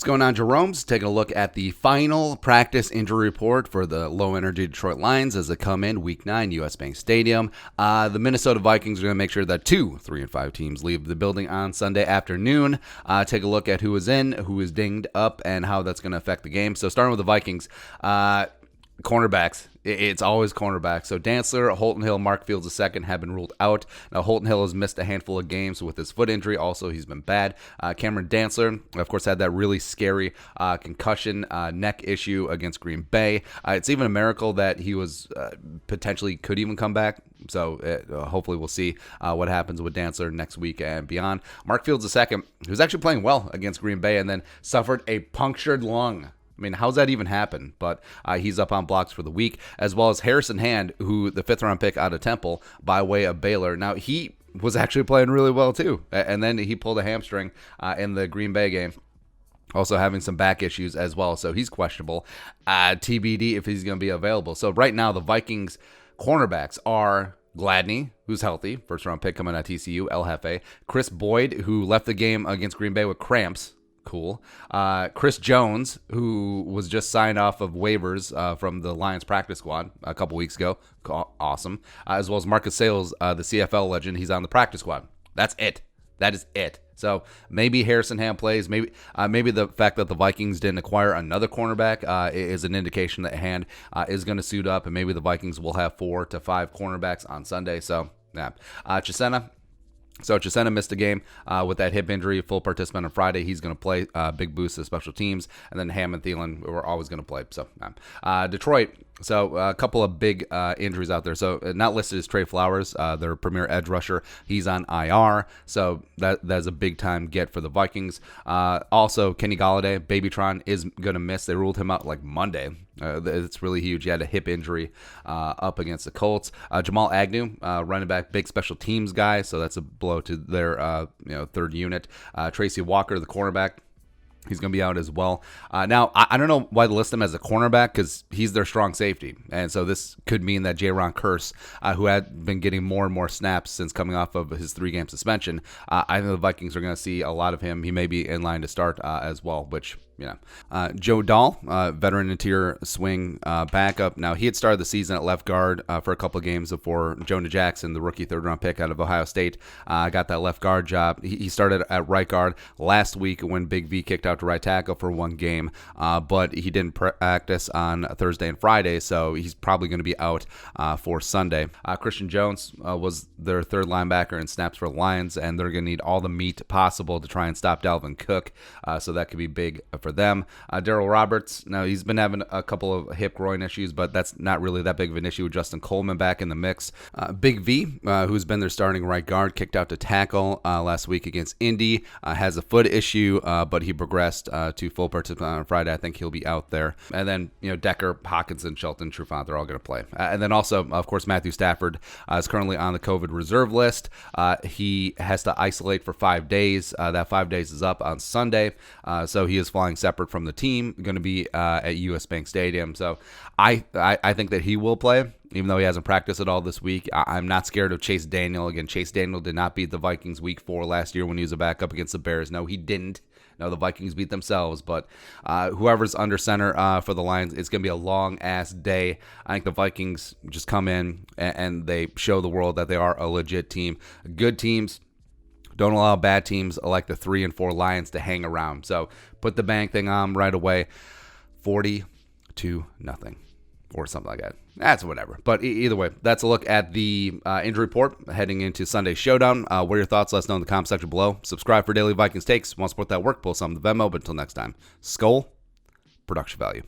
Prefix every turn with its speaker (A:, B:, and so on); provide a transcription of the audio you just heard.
A: going on, Jerome's taking a look at the final practice injury report for the low-energy Detroit Lions as they come in Week 9, U.S. Bank Stadium. The Minnesota Vikings are going to make sure that 2 3-5 teams leave the building on Sunday afternoon. Take a look at who is in, who is dinged up, and how that's going to affect the game. So starting with the Vikings, cornerbacks. It's always cornerbacks. So Dantzler, Holton Hill, Mark Fields II have been ruled out. Now, Holton Hill has missed a handful of games with his foot injury. Also, he's been bad. Cameron Dantzler, of course, had that really scary concussion neck issue against Green Bay. It's even a miracle that he was potentially could even come back. So hopefully we'll see what happens with Dantzler next week and beyond. Mark Fields II, who's actually playing well against Green Bay and then suffered a punctured lung. I mean, how's that even happen? But he's up on blocks for the week, as well as Harrison Hand, who the 5th-round pick out of Temple by way of Baylor. Now, he was actually playing really well, too. And then he pulled a hamstring in the Green Bay game. Also having some back issues as well, so he's questionable. TBD if he's going to be available. So right now, the Vikings cornerbacks are Gladney, who's healthy, 1st-round pick coming out of TCU, El Jefe. Chris Boyd, who left the game against Green Bay with cramps. Cool. Chris Jones, who was just signed off of waivers from the Lions practice squad a couple weeks ago. Awesome. As well as Marcus Sales, the CFL legend. He's on the practice squad. That's it. That is it. So maybe Harrison Hand plays. Maybe the fact that the Vikings didn't acquire another cornerback is an indication that Hand is going to suit up, and maybe the Vikings will have 4 to 5 cornerbacks on Sunday. So, yeah. Chisena. So Chisena missed a game with that hip injury, full participant on Friday. He's going to play, big boost to special teams. And then Ham and Thielen were always going to play. So Detroit, so a couple of big injuries out there. So not listed is Trey Flowers, their premier edge rusher. He's on IR, so that's a big-time get for the Vikings. Also, Kenny Golladay, Babytron, is going to miss. They ruled him out like Monday. It's really huge. He had a hip injury up against the Colts. Jamal Agnew, running back, big special teams guy, so that's a blow to their third unit. Tracy Walker, the cornerback, he's going to be out as well. Now, I don't know why they list him as a cornerback because he's their strong safety. And so this could mean that Jaron Kearse, who had been getting more and more snaps since coming off of his 3-game suspension, I think the Vikings are going to see a lot of him. He may be in line to start as well, which... Joe Dahl, veteran interior swing backup. Now, he had started the season at left guard for a couple of games before Jonah Jackson, the rookie 3rd-round pick out of Ohio State, got that left guard job. He started at right guard last week when Big V kicked out to right tackle for 1 game, but he didn't practice on Thursday and Friday, so he's probably going to be out for Sunday. Christian Jones was their 3rd linebacker in snaps for the Lions, and they're going to need all the meat possible to try and stop Dalvin Cook, so that could be big for them. Darryl Roberts, now he's been having a couple of hip groin issues, but that's not really that big of an issue with Justin Coleman back in the mix. Big V, who's been their starting right guard, kicked out to tackle last week against Indy, has a foot issue, but he progressed to full participant on Friday. I think he'll be out there. And then, Decker, Hawkinson, Shelton, Trufant, they're all going to play. And then also, of course, Matthew Stafford is currently on the COVID reserve list. He has to isolate for 5 days. That 5 days is up on Sunday, so he is flying separate from the team, going to be at U.S. Bank Stadium. So I think that he will play, even though he hasn't practiced at all this week. I'm not scared of Chase Daniel. Again, Chase Daniel did not beat the Vikings Week 4 last year when he was a backup against the Bears. No, he didn't. No, the Vikings beat themselves, but whoever's under center for the Lions, it's going to be a long-ass day. I think the Vikings just come in and they show the world that they are a legit team. Good teams don't allow bad teams like the 3 and 4 Lions to hang around. So put the bang thing on right away. 40-0 or something like that. That's whatever. But either way, that's a look at the injury report heading into Sunday's showdown. What are your thoughts? Let us know in the comment section below. Subscribe for daily Vikings takes. Want to support that work? Pull some of the Venmo. But until next time, Skull, production value.